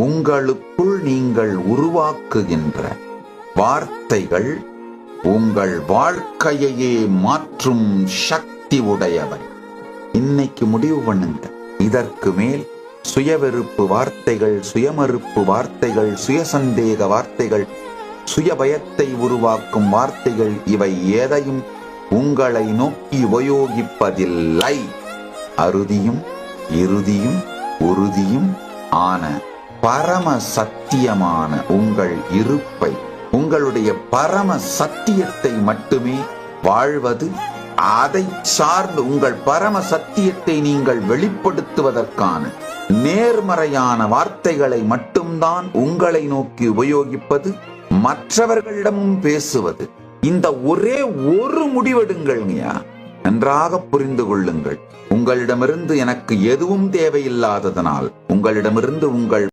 உங்களுக்குள் நீங்கள் உருவாக்குகின்ற வார்த்தைகள் உங்கள் வாழ்க்கையையே மாற்றும் சக்தி உடையவை. இன்னைக்கு முடிவு பண்ணுங்க. இதற்கு மேல் சுயவெறுப்பு வார்த்தைகள், சுயமறுப்பு வார்த்தைகள், சுயசந்தேக வார்த்தைகள், சுய பயத்தை உருவாக்கும் வார்த்தைகள் இவை எதையும் உங்களை நோக்கி உபயோகிப்பதில்லை. அறுதியும் இறுதியும் உறுதியும் ஆன பரம சத்தியமான உங்கள் இருப்பை, உங்களுடைய பரம சத்தியத்தை மட்டுமே வாழ்வது, அதை சார்ந்து உங்கள் பரம சத்தியத்தை நீங்கள் வெளிப்படுத்துவதற்கான நேர்மறையான வார்த்தைகளை மட்டும்தான் உங்களை நோக்கி உபயோகிப்பது, மற்றவர்களிடமும் பேசுவது. இந்த ஒரே ஒரு முடிவெடுங்கள்ங்கயா. நன்றாக புரிந்து கொள்ளுங்கள். உங்களிடமிருந்து எனக்கு எதுவும் தேவையில்லாததனால், உங்களிடமிருந்து உங்கள்